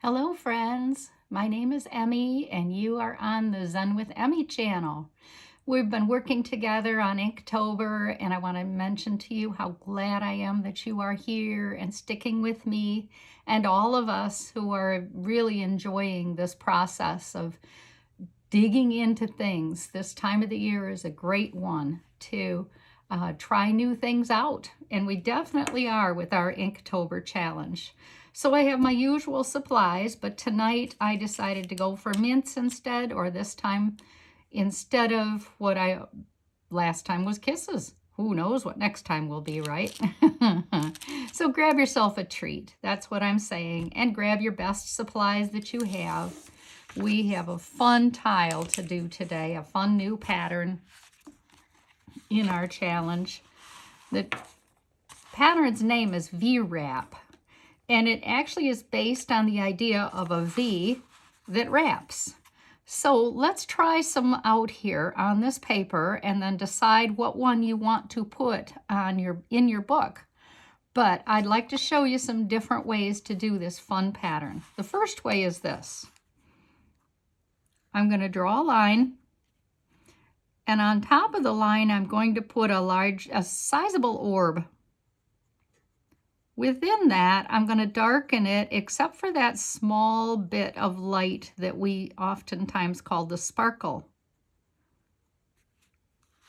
Hello friends, my name is Emmy and you are on the Zen with Emmy channel. We've been working together on Inktober and I want to mention to you how glad I am that you are here and sticking with me and all of us who are really enjoying this process of digging into things. This time of the year is a great one to try new things out, and we definitely are with our Inktober challenge. So I have my usual supplies, but tonight I decided to go for mints instead, or this time instead of what last time was kisses. Who knows what next time will be, right? So grab yourself a treat. That's what I'm saying. And grab your best supplies that you have. We have a fun tile to do today, a fun new pattern in our challenge. The pattern's name is Veerap, and it actually is based on the idea of a V that wraps. So let's try some out here on this paper and then decide what one you want to put on in your book. But I'd like to show you some different ways to do this fun pattern. The first way is this. I'm going to draw a line, and on top of the line I'm going to put a sizable orb. Within that, I'm going to darken it except for that small bit of light that we oftentimes call the sparkle.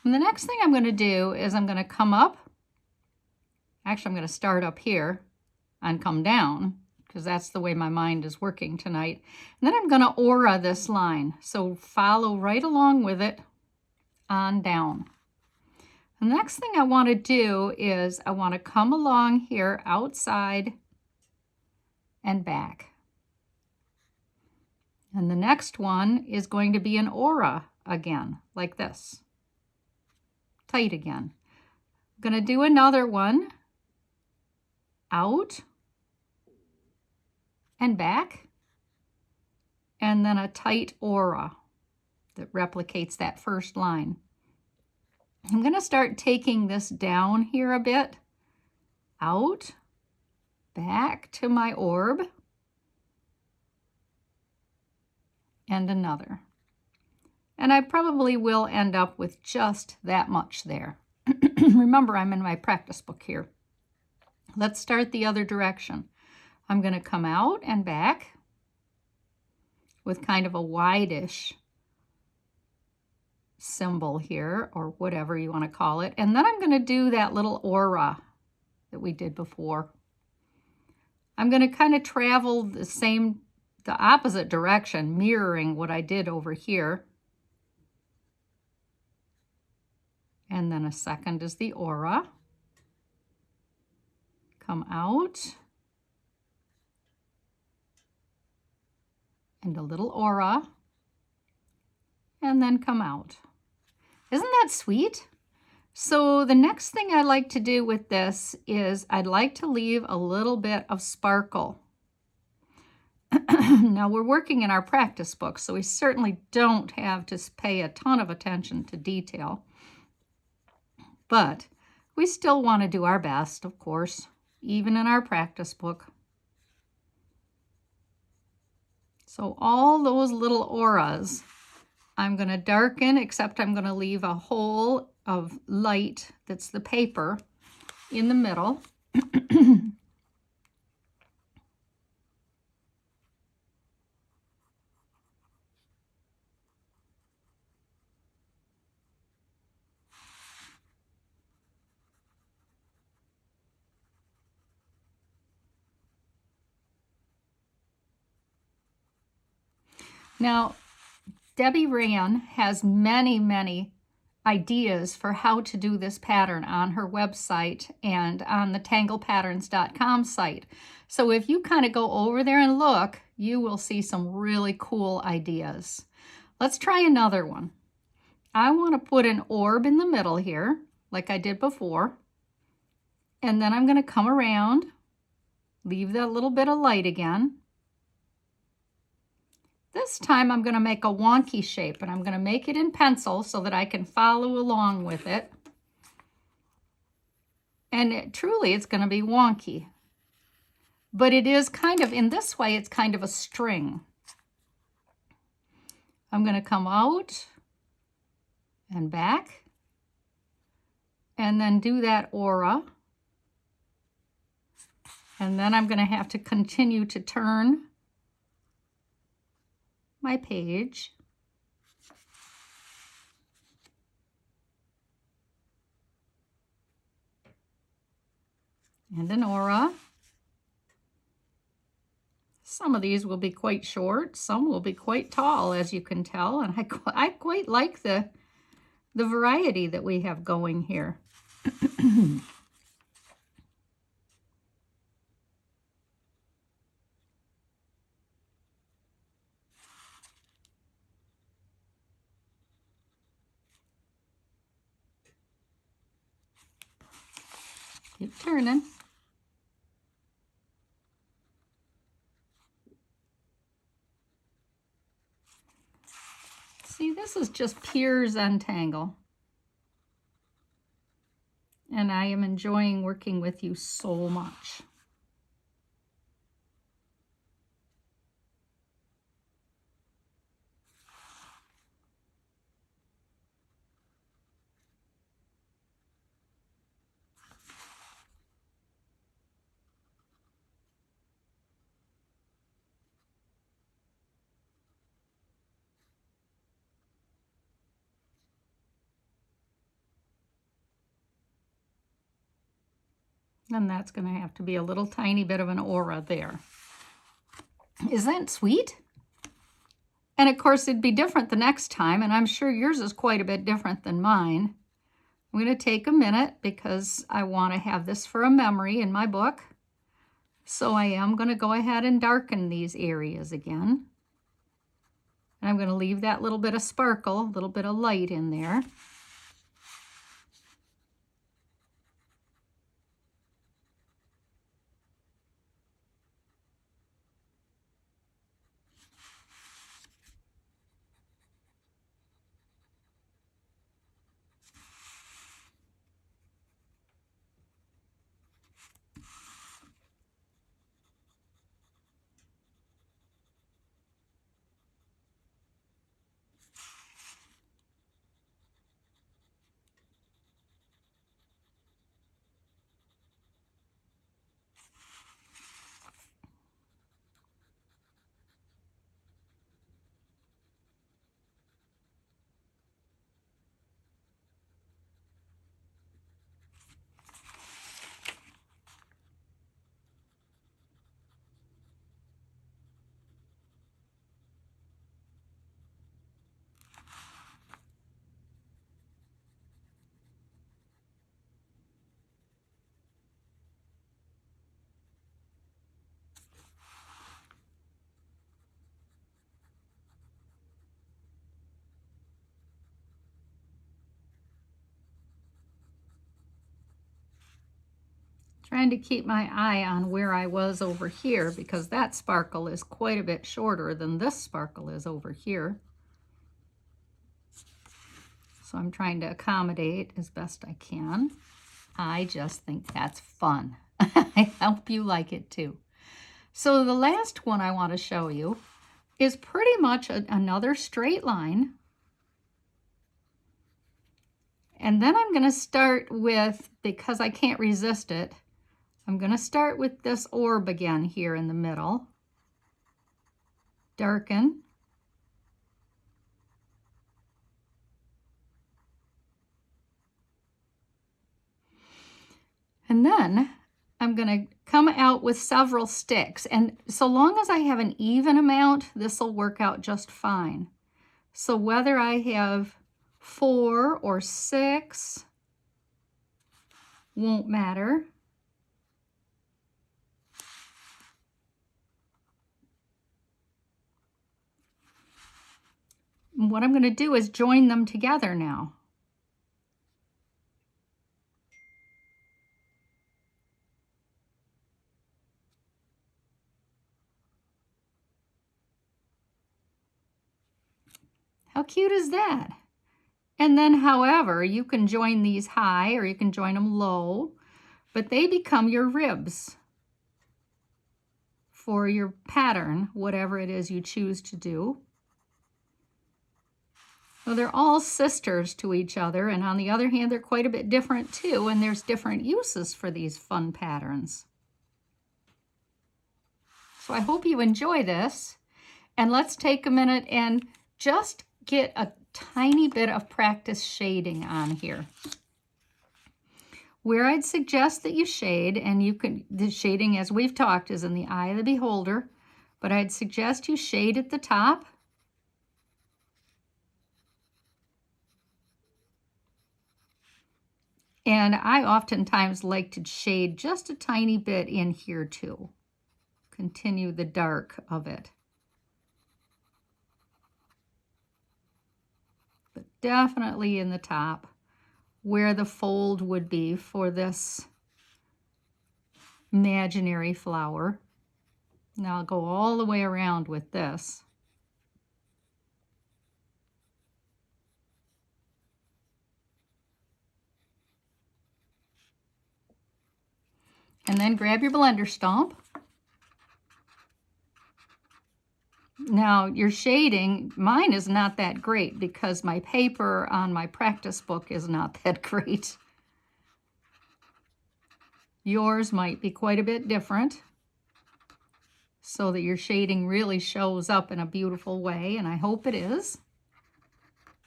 And the next thing I'm going to do is I'm going to come up. Actually, I'm going to start up here and come down, because that's the way my mind is working tonight. And then I'm going to aura this line. So follow right along with it on down. The next thing I want to do is I want to come along here outside and back. And the next one is going to be an aura again, like this. Tight again. I'm going to do another one out and back, and then a tight aura that replicates that first line. I'm going to start taking this down here a bit, out, back to my orb, and another. And I probably will end up with just that much there. Remember, I'm in my practice book here. Let's start the other direction. I'm going to come out and back with kind of a wide-ish symbol here, or whatever you want to call it. And then I'm going to do that little aura that we did before. I'm going to kind of travel the opposite direction, mirroring what I did over here. And then a second is the aura. Come out. And a little aura. And then come out. Isn't that sweet? So the next thing I like to do with this is I'd like to leave a little bit of sparkle. Now we're working in our practice book, so we certainly don't have to pay a ton of attention to detail. But we still want to do our best, of course, even in our practice book. So all those little auras I'm going to darken, except I'm going to leave a hole of light that's the paper in the middle. Now, Debbie Raaen has many ideas for how to do this pattern on her website and on the tanglepatterns.com site. So if you kind of go over there and look, you will see some really cool ideas. Let's try another one. I want to put an orb in the middle here, like I did before. And then I'm going to come around, leave that little bit of light again. This time I'm going to make a wonky shape, and I'm going to make it in pencil so that I can follow along with it. And truly, it's going to be wonky. but it is kind of, in this way, it's kind of a string. I'm going to come out and back and then do that aura. And then I'm going to have to continue to turn my page. And an aura. Some of these will be quite short, some will be quite tall, as you can tell, and I quite like the variety that we have going here. Keep turning. See, this is just pure Zentangle. And I am enjoying working with you so much. And that's going to have to be a little tiny bit of an aura there. Isn't that sweet? And of course, it'd be different the next time, and I'm sure yours is quite a bit different than mine. I'm going to take a minute because I want to have this for a memory in my book. So I am going to go ahead and darken these areas again. And I'm going to leave that little bit of sparkle, a little bit of light in there. Trying to keep my eye on where I was over here because that sparkle is quite a bit shorter than this sparkle is over here. So I'm trying to accommodate as best I can. I just think that's fun. I hope you like it too. So the last one I want to show you is pretty much another straight line. And then I'm going to start with, because I can't resist it, I'm going to start with this orb again here in the middle. Darken. And then I'm going to come out with several sticks. And so long as I have an even amount, this will work out just fine. So whether I have 4 or 6 won't matter. And what I'm going to do is join them together now. How cute is that? And then, however, you can join these high or you can join them low, but they become your ribs. for your pattern, whatever it is you choose to do. Well, they're all sisters to each other, and on the other hand, they're quite a bit different too, and there's different uses for these fun patterns. So I hope you enjoy this, and let's take a minute and just get a tiny bit of practice shading on here. Where I'd suggest that you shade, and you can, the shading as we've talked is in the eye of the beholder, but I'd suggest you shade at the top. And I oftentimes like to shade just a tiny bit in here too. Continue the dark of it. But definitely in the top, where the fold would be for this imaginary flower. Now I'll go all the way around with this. And then grab your blender stump. Now your shading, mine is not that great because my paper on my practice book is not that great. Yours might be quite a bit different so that your shading really shows up in a beautiful way, and I hope it is.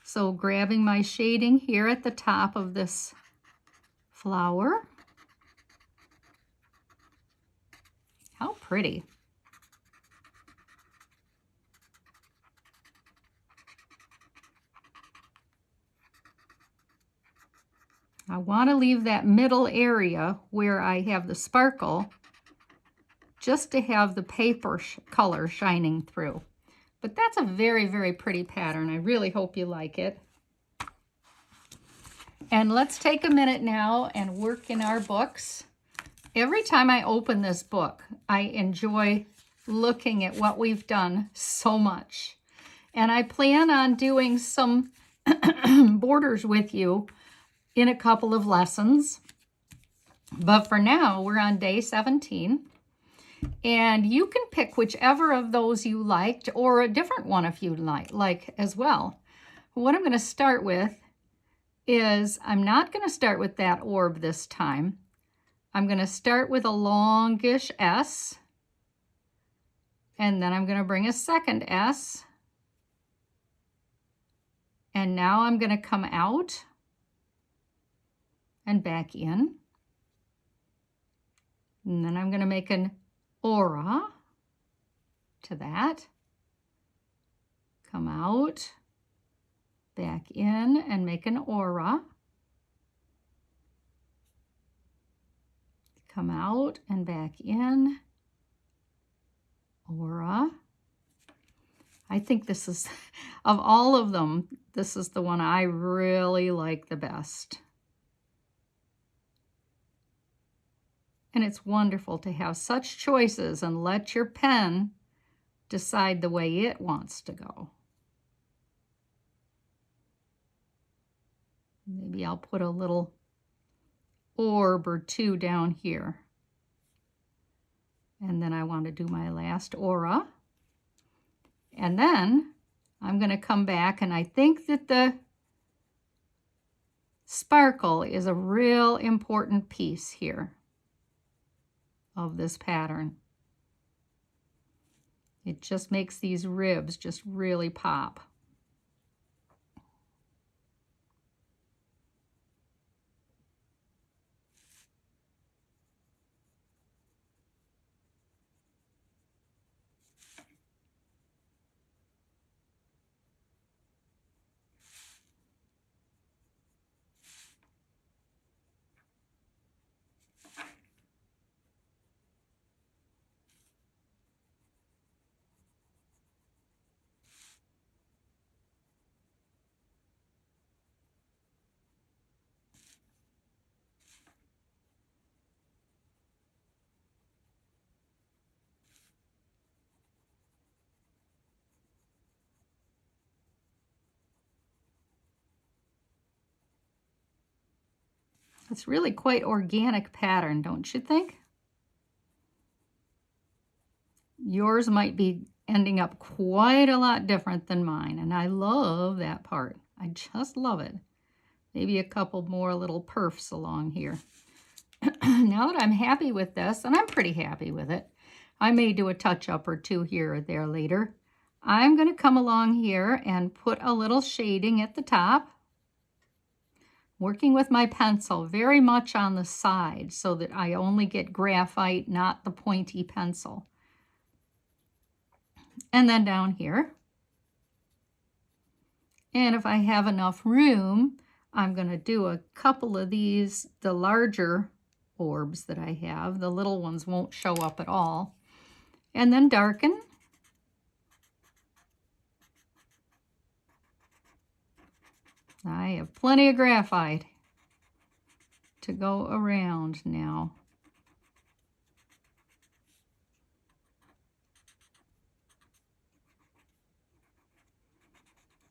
So grabbing my shading here at the top of this flower. How pretty. I want to leave that middle area where I have the sparkle just to have the paper color shining through. But that's a very, very pretty pattern. I really hope you like it. And let's take a minute now and work in our books. Every time I open this book, I enjoy looking at what we've done so much. And I plan on doing some borders with you in a couple of lessons. But for now, we're on day 17. And you can pick whichever of those you liked, or a different one if you like as well. What I'm going to start with is, I'm not going to start with that orb this time. I'm going to start with a longish S, and then I'm going to bring a second S, and now I'm going to come out and back in, and then I'm going to make an aura to that, come out, back in, and make an aura, come out and back in, aura. I think this is, of all of them, this is the one I really like the best. And it's wonderful to have such choices and let your pen decide the way it wants to go. Maybe I'll put a little orb or two down here. And then I want to do my last aura. And then I'm going to come back, and I think that the sparkle is a real important piece here of this pattern. It just makes these ribs just really pop. It's really quite organic pattern, don't you think? yours might be ending up quite a lot different than mine, and I love that part. I just love it. Maybe a couple more little perfs along here. Now that I'm happy with this, and I'm pretty happy with it, I may do a touch-up or two here or there later. I'm going to come along here and put a little shading at the top, working with my pencil very much on the side so that I only get graphite, not the pointy pencil. And then down here. And if I have enough room, I'm going to do a couple of these, the larger orbs that I have. The little ones won't show up at all. And then darken. I have plenty of graphite to go around now.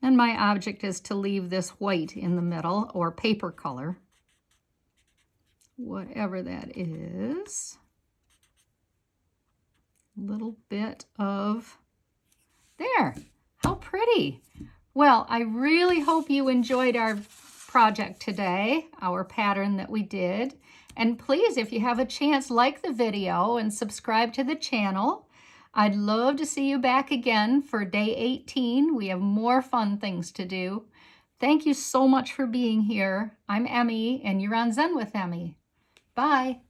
And my object is to leave this white in the middle, or paper color, whatever that is. A little bit of, there, how pretty. Well, I really hope you enjoyed our project today, our pattern that we did. And please, if you have a chance, like the video and subscribe to the channel. I'd love to see you back again for day 18. We have more fun things to do. Thank you so much for being here. I'm Emmy, and you're on Zen with Emmy. Bye.